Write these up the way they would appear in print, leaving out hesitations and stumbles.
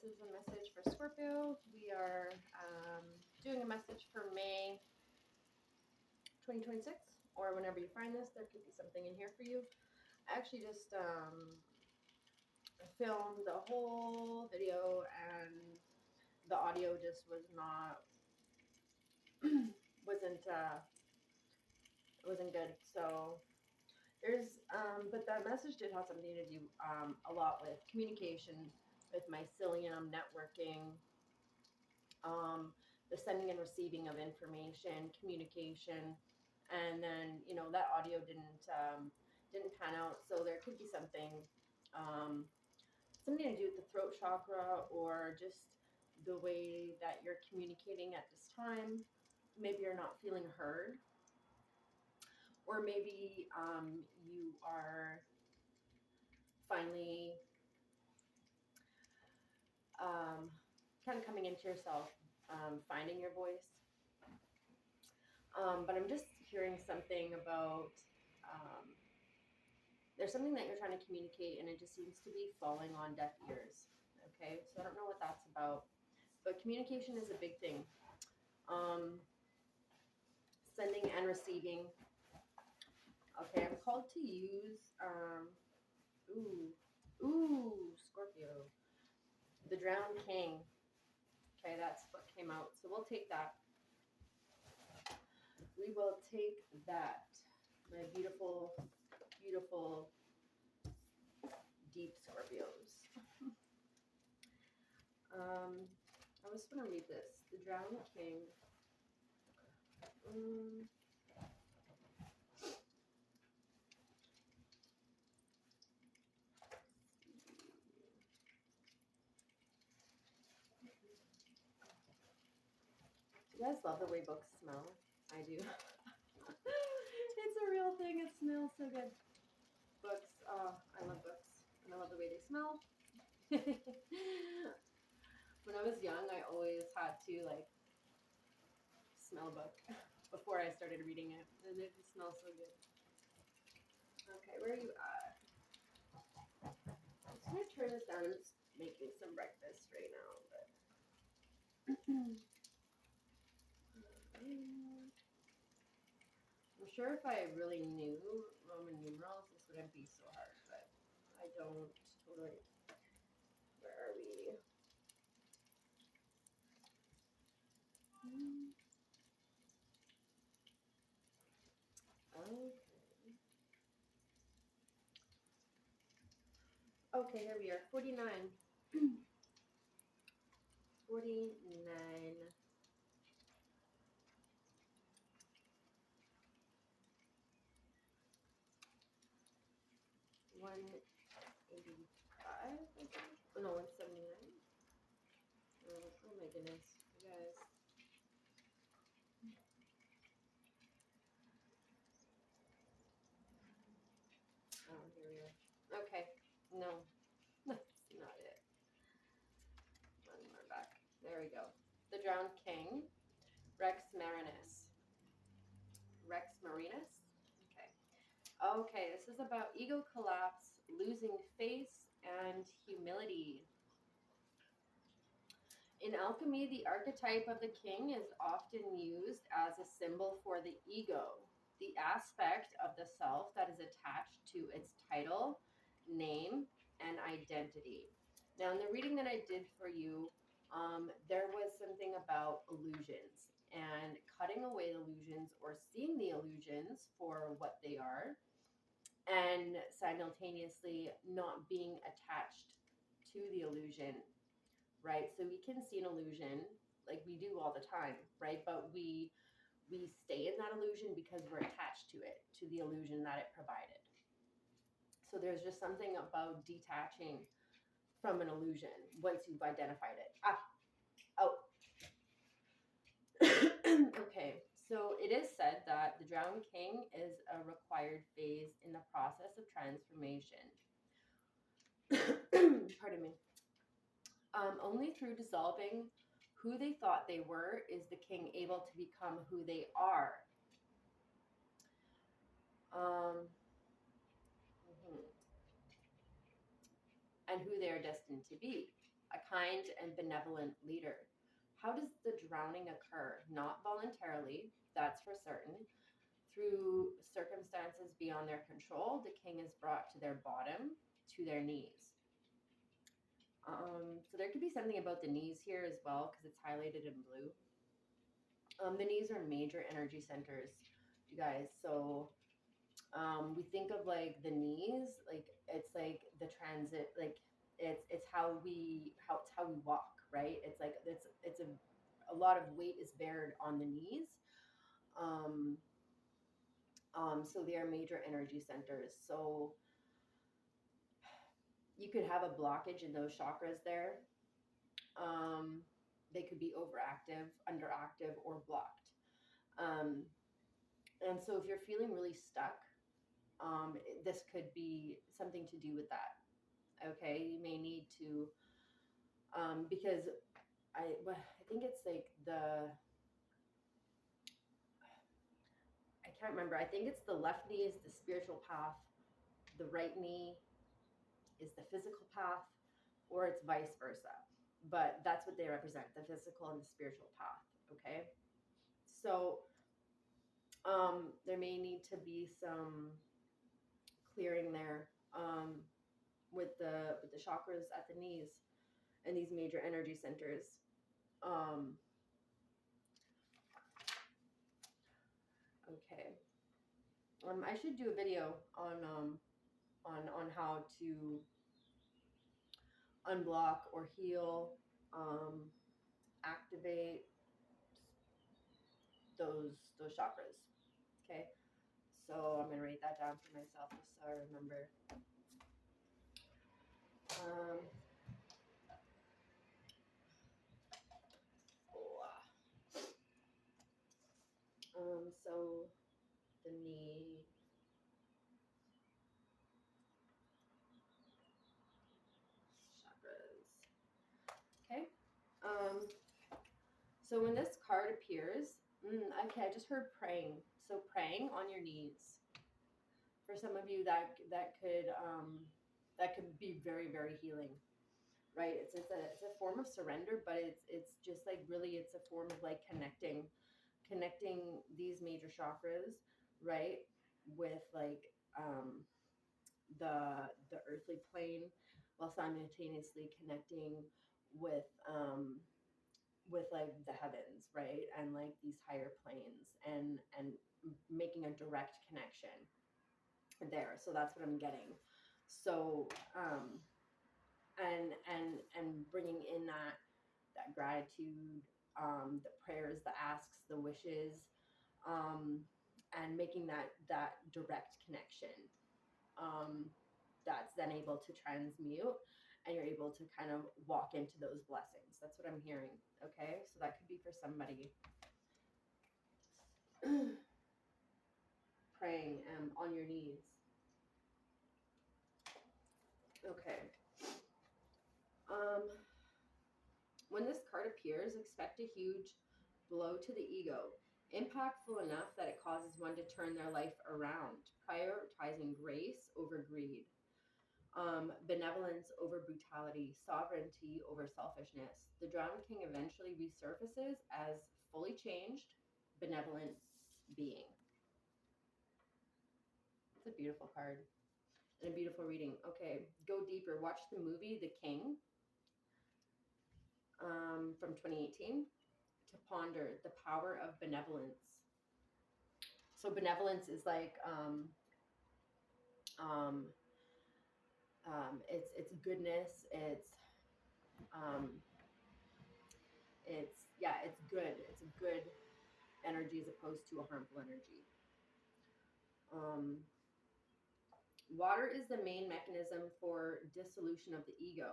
is a message for Scorpio. We are doing a message for May 2026, or whenever you find this, there could be something in here for you. I actually just filmed the whole video, and the audio just was not wasn't good. So there's but that message did have something to do a lot with communication, with mycelium networking, the sending and receiving of information, communication, and then that audio didn't pan out. So there could be um, something to do with the throat chakra, or just the way that you're communicating at this time. Maybe you're not feeling heard, or maybe you are finally kind of coming into yourself, finding your voice. But I'm just hearing something about there's something that you're trying to communicate, and it just seems to be falling on deaf ears. Okay, so I don't know what that's about, but communication is a big thing. Um, Sending and receiving. Okay, I'm called to use Scorpio, the Drowned King. Okay, that's what came out. So we'll take that. We will take that. My beautiful, beautiful, deep Scorpios. I was going to read this. The Drowned King. You guys love the way books smell? I do. It's a real thing. It smells so good. Books. Oh, I love books. And I love the way they smell. When I was young, I always had to smell a book before I started reading it. And it just smells so good. Okay, where are you at? I'm just going to turn this down. I'm just making some breakfast right now. But I'm sure if I really knew Roman numerals, this wouldn't be so hard, but I don't totally. Where are we? Okay. Okay, here we are. 49. 49. 185, I think. Oh, no, 179. Oh my goodness, you guys. Oh, here we are. Okay, no, that's not it. One more back. There we go. The Drowned King, Rex Marinus. Rex Marinus? Okay. Okay, this is about ego collapse, losing face, and humility. In alchemy, the archetype of the king is often used as a symbol for the ego, the aspect of the self that is attached to its title, name, and identity. Now, in the reading that I did for you, there was something about illusions and cutting away the illusions, or seeing the illusions for what they are, and simultaneously not being attached to the illusion, right? So we can see an illusion like we do all the time, right? But we stay in that illusion because we're attached to it, to the illusion that it provided. So there's just something about detaching from an illusion once you've identified it. Okay, so it is said that the Drowned King is a required phase in the process of transformation. Pardon me. Only through dissolving who they thought they were is the king able to become who they are. And who they are destined to be. a kind and benevolent leader. How does the drowning occur? Not voluntarily, that's for certain. Through circumstances beyond their control, the king is brought to their bottom, to their knees. So there could be something about the knees here as well because it's highlighted in blue. The knees are major energy centers, you guys. So we think of like the knees, like it's like the transit, like it's how we walk, right? It's like it's a lot of weight is bared on the knees. Um, so they are major energy centers. So you could have a blockage in those chakras there. They could be overactive, underactive, or blocked. Um, and so if you're feeling really stuck, this could be something to do with that. Okay, you may need to, because I think it's like I can't remember. I think it's the left knee is the spiritual path, the right knee is the physical path, or it's vice versa. But that's what they represent, the physical and the spiritual path. Okay, so there may need to be some clearing there, with the chakras at the knees and these major energy centers. Okay. I should do a video on how to unblock or heal, activate those chakras. Okay. So I'm gonna write that down for myself just so I remember. Um, so the knee. Chakras. Okay. So when this card appears, okay, I just heard praying. So praying on your knees. For some of you, that could be very, very healing, right? It's a form of surrender, but it's just like really it's a form of like connecting these major chakras, right, with like the earthly plane, while simultaneously connecting with like the heavens, right, and like these higher planes, and making a direct connection there. So that's what I'm getting. So and bringing in that gratitude, the prayers, the asks, the wishes, and making that direct connection, that's then able to transmute, and you're able to kind of walk into those blessings. That's what I'm hearing. Okay, so that could be for somebody. Praying on your knees. Okay. When this card appears, expect a huge blow to the ego, impactful enough that it causes one to turn their life around, prioritizing grace over greed, benevolence over brutality, sovereignty over selfishness. The Drowned King eventually resurfaces as fully changed, benevolent being. It's a beautiful card and a beautiful reading. Okay, go deeper. Watch the movie The King, from 2018 to ponder the power of benevolence. So benevolence is like it's goodness. It's good. It's a good energy as opposed to a harmful energy. Water is the main mechanism for dissolution of the ego.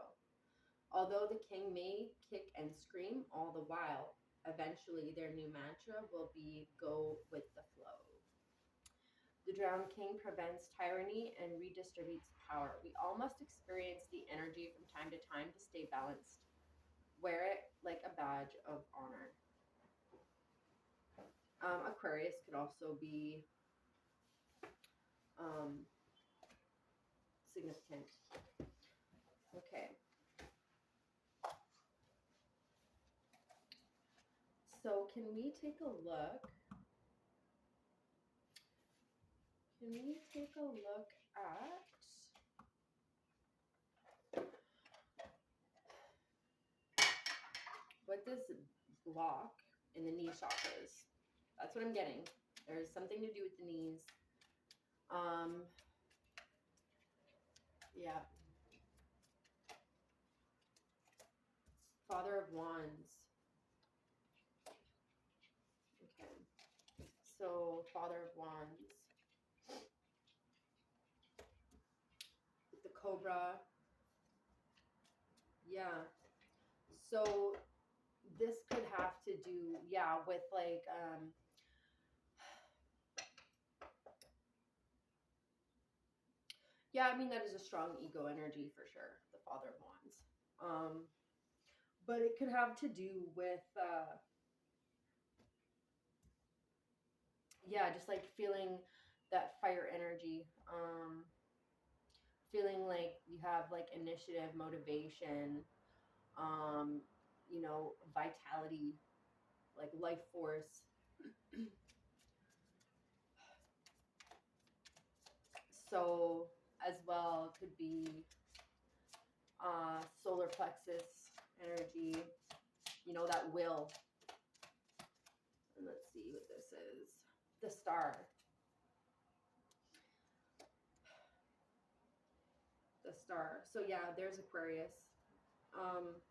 Although the king may kick and scream all the while, eventually their new mantra will be go with the flow. The Drowned King prevents tyranny and redistributes power. We all must experience the energy from time to time to stay balanced. Wear it like a badge of honor. Aquarius could also be significant. Okay. So can we take a look? Can we take a look at what this block in the knee chakras? That's what I'm getting. There's something to do with the knees. Yeah. Father of Wands. Okay. So Father of Wands. With the Cobra. Yeah. So this could have to do, yeah, with like yeah, I mean that is a strong ego energy for sure, the Father of Wands. But it could have to do with yeah, just like feeling that fire energy, feeling like you have like initiative, motivation, you know, vitality, like life force. So as well could be solar plexus energy, you know, that will. And let's see what this is. The star. The star. So yeah, there's Aquarius. Um,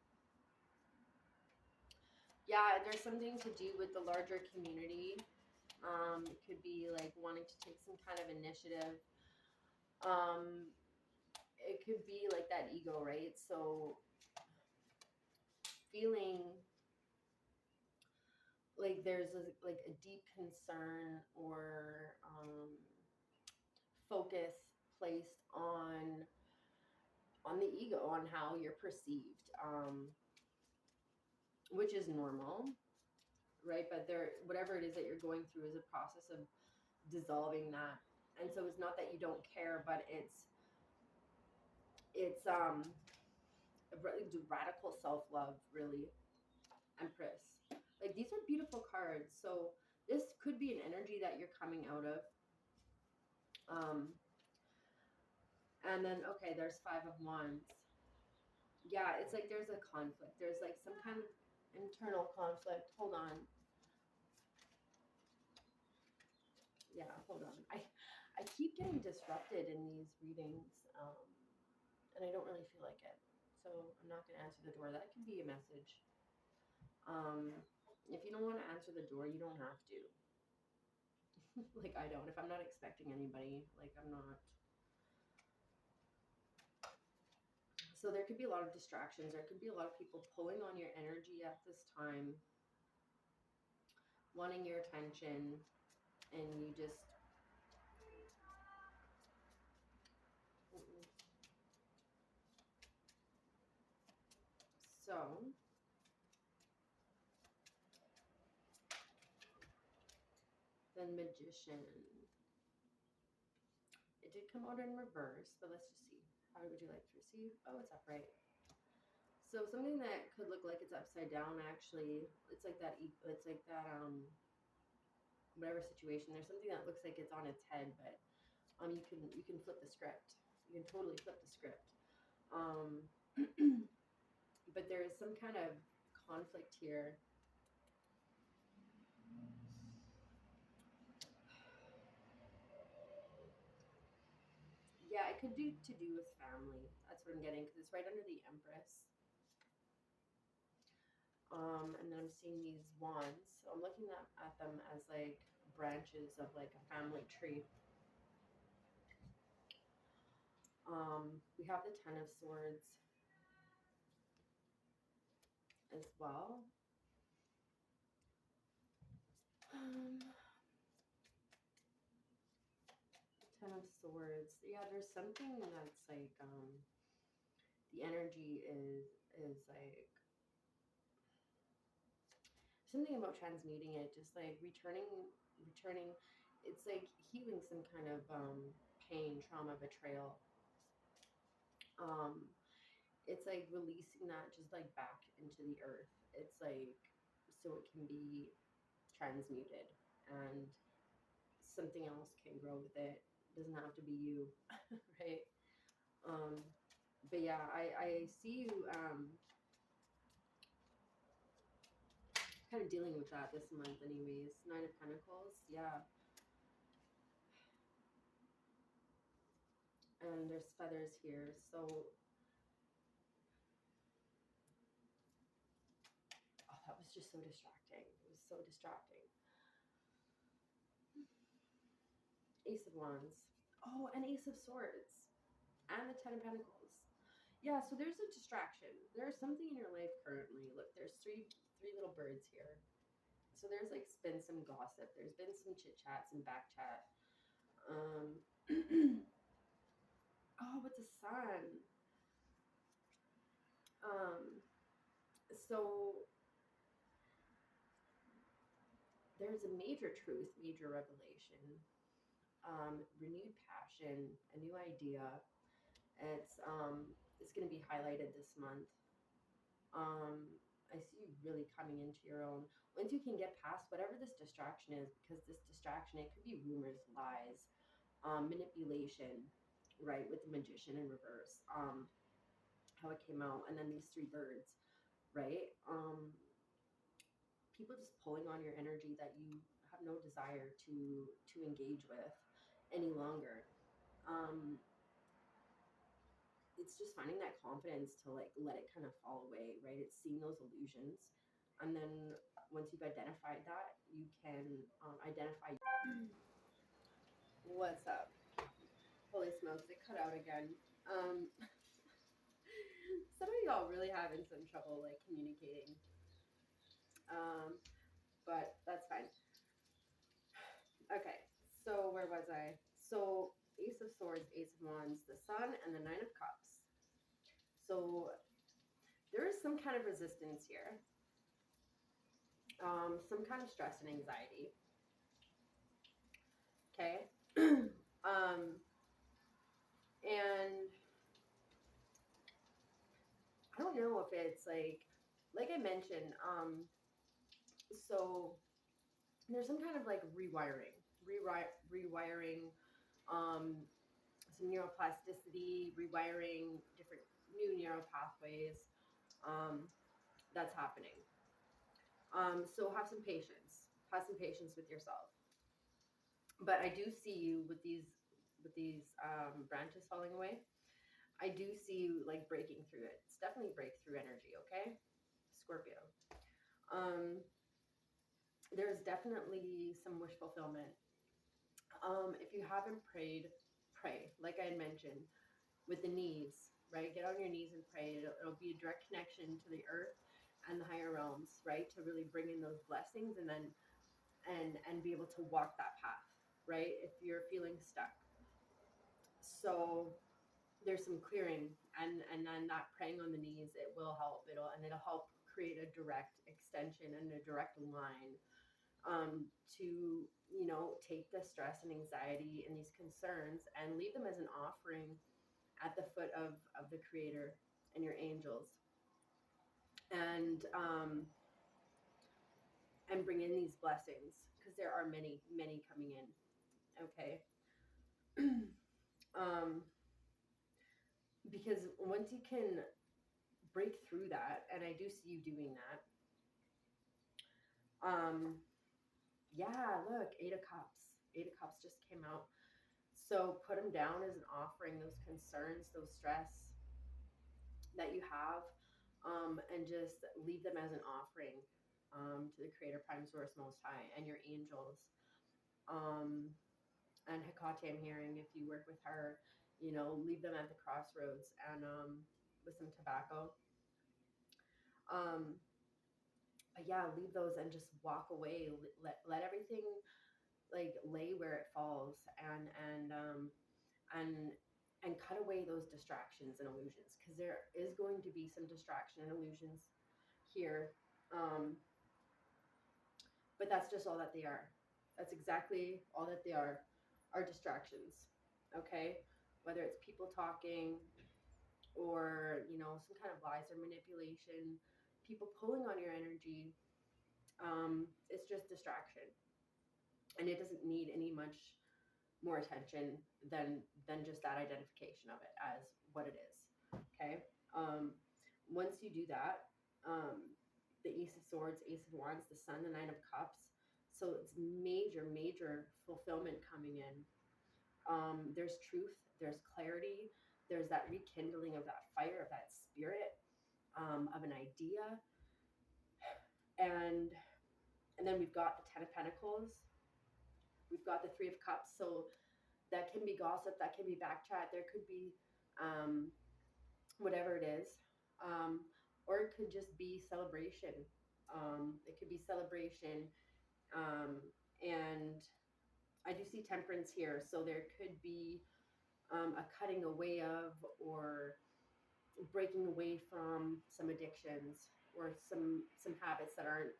yeah, there's something to do with the larger community. It could be like wanting to take some kind of initiative. It could be like that ego, right? So feeling like there's like a deep concern or focus placed on the ego, on how you're perceived, which is normal, right? But there, whatever it is that you're going through is a process of dissolving that. And so it's not that you don't care, but it's radical self-love, really. Empress. Like these are beautiful cards. So this could be an energy that you're coming out of. And then okay, there's Five of Wands. Yeah, it's like there's a conflict. There's like some kind of internal conflict. Hold on. Yeah, hold on. I keep getting disrupted in these readings, and I don't really feel like it. So I'm not going to answer the door. That could be a message. If you don't want to answer the door, you don't have to. Like I don't. If I'm not expecting anybody, like I'm not. So there could be a lot of distractions. There could be a lot of people pulling on your energy at this time, wanting your attention, and you just. So then Magician. It did come out in reverse, but let's just see. How would you like to receive? Oh, it's upright. So something that could look like it's upside down, actually, it's like that. It's like that. Whatever situation. There's something that looks like it's on its head, but you can flip the script. You can totally flip the script. But there is some kind of conflict here. Yeah, it could do to do with family. That's what I'm getting because it's right under the Empress. And then I'm seeing these wands. So I'm looking at them as like branches of like a family tree. We have the Ten of Swords as well. Ten of Swords. Yeah, there's something that's like the energy is like something about transmuting it, just like returning. It's like healing some kind of pain, trauma, betrayal. Um, it's like releasing that just like back into the earth. It's like so it can be. transmuted, and something else can grow with it. It doesn't have to be you, right? Um, but yeah, I see you kind of dealing with that this month, anyways. Nine of Pentacles, yeah. And there's feathers here, so oh, that was just so distracting. It was so distracting. Ace of Wands. Oh, and Ace of Swords. And the Ten of Pentacles. Yeah, so there's a distraction. There's something in your life currently. Look, there's three little birds here. So there's like been some gossip. There's been some chit chat, some back chat. Oh, with the sun. Um, so there's a major truth, major revelation, renewed passion, a new idea. It's going to be highlighted this month. I see you really coming into your own once you can get past whatever this distraction is, because this distraction, it could be rumors, lies, manipulation, right? With the Magician in reverse, how it came out, and then these three birds, right? People just pulling on your energy that you have no desire to engage with any longer. Um, it's just finding that confidence to like let it kind of fall away, right? It's seeing those illusions, and then once you've identified that, you can identify what's up. Holy smokes, it cut out again. Um, some of y'all really having some trouble like communicating, but that's fine. Okay, so where was I? So Ace of Swords, Ace of Wands, the Sun, and the Nine of Cups. So there is some kind of resistance here, some kind of stress and anxiety. Okay. And I don't know if it's like I mentioned, so there's some kind of like rewiring, um, some neuroplasticity, rewiring different new neural pathways, that's happening. So have some patience with yourself. But I do see you with these branches falling away. I do see you like breaking through it. It's definitely breakthrough energy, okay? Scorpio. Um, there's definitely some wish fulfillment. If you haven't prayed, pray. Like I had mentioned, with the knees, right? Get on your knees and pray. It'll be a direct connection to the earth and the higher realms, right? To really bring in those blessings, and then and be able to walk that path, right? If you're feeling stuck. So there's some clearing, and then that praying on the knees, it will help. It'll help create a direct extension and a direct line, to take the stress and anxiety and these concerns and leave them as an offering at the foot of the Creator and your angels, and bring in these blessings, because there are many coming in. Okay. um, because once you can break through that, and I do see you doing that. Yeah, look, Eight of Cups just came out. So put them down as an offering, those concerns, those stress that you have, and just leave them as an offering, to the Creator, Prime Source, Most High, and your angels. And Hecate, I'm hearing, if you work with her, leave them at the crossroads, and with some tobacco. Um, but yeah, leave those and just walk away. Let everything like lay where it falls, and and cut away those distractions and illusions, because there is going to be some distraction and illusions here. Um, but that's just all that they are. That's exactly all that they are distractions. Okay, whether it's people talking, or some kind of lies or manipulation, people pulling on your energy, It's just distraction, and it doesn't need any much more attention than just that identification of it as what it is. Okay. Um, Once you do that, the Ace of Swords, Ace of Wands, the Sun, the Nine of Cups. So it's major fulfillment coming in. There's truth, there's clarity, there's that rekindling of that fire, of that spirit, of an idea, and and then we've got the Ten of Pentacles, we've got the Three of Cups. So that can be gossip, that can be backchat, there could be um, whatever it is, um, or it could just be celebration. It could be celebration, um, and I do see Temperance here, so there could be a cutting away of, or breaking away from some addictions, or some habits that aren't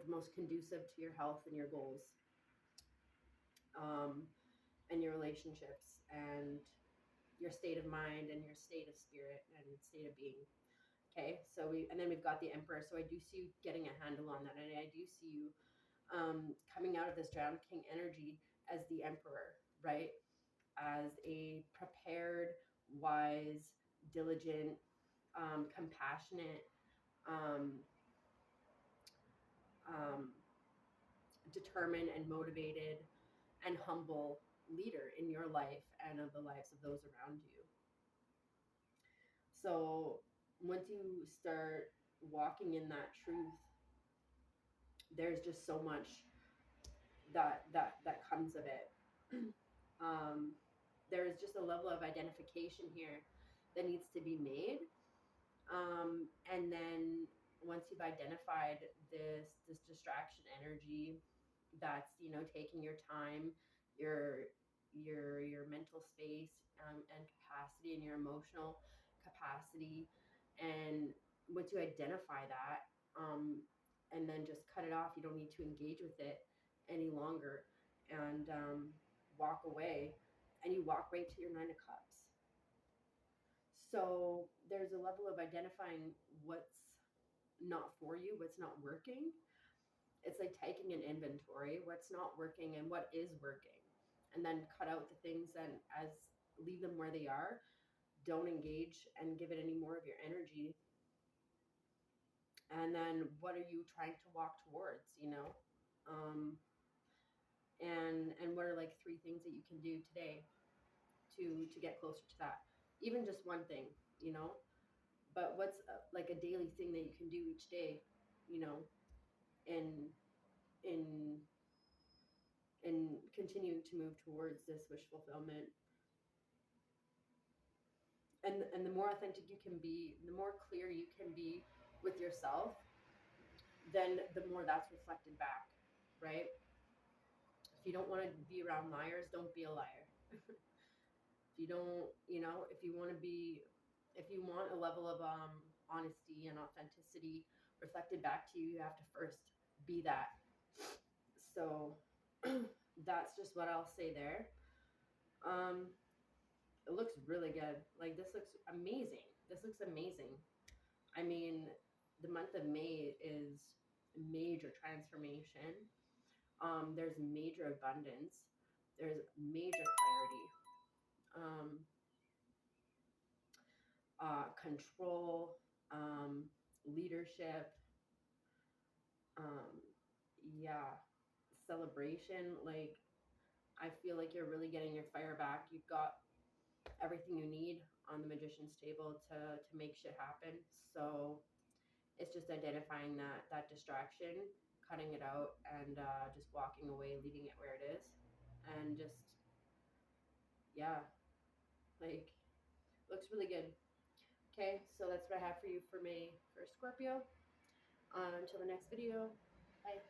the most conducive to your health and your goals, um, and your relationships, and your state of mind, and your state of spirit and state of being. Okay, so and then we've got the Emperor. So I do see you getting a handle on that, and I do see you coming out of this Drowned King energy as the Emperor, right? As a prepared, wise, diligent, compassionate, um, um, determined and motivated and humble leader in your life and of the lives of those around you. So once you start walking in that truth, there's just so much that comes of it. um, there is just a level of identification here that needs to be made, and then once you've identified this distraction energy that's, you know, taking your time, your your mental space, and capacity, and your emotional capacity, and once you identify that, and then just cut it off, you don't need to engage with it any longer, and walk away, and you walk right to your Nine of Cups. So there's a level of identifying what's not for you, what's not working. It's like taking an inventory, what's not working and what is working, and then cut out the things, and as leave them where they are. Don't engage and give it any more of your energy. And then what are you trying to walk towards, you know? Um, and what are like three things that you can do today to get closer to that? Even just one thing, you know? But what's like a daily thing that you can do each day, you know, in in in continuing to move towards this wish fulfillment. And the more authentic you can be, the more clear you can be with yourself, then the more that's reflected back, right? If you don't want to be around liars, don't be a liar. If you don't, you know, if you want to be, if you want a level of honesty and authenticity reflected back to you, you have to first be that. So that's just what I'll say there. um it looks really good. Like, this looks amazing. This looks amazing. I mean, the month of May is major transformation. There's major abundance. There's major clarity. Um, Control, leadership. Um, yeah, celebration. Like, I feel like you're really getting your fire back. You've got everything you need on the magician's table to make shit happen. So it's just identifying that distraction, cutting it out, and just walking away, leaving it where it is, and just, yeah, like, looks really good. Okay, so that's what I have for you for May for Scorpio. Until the next video, bye.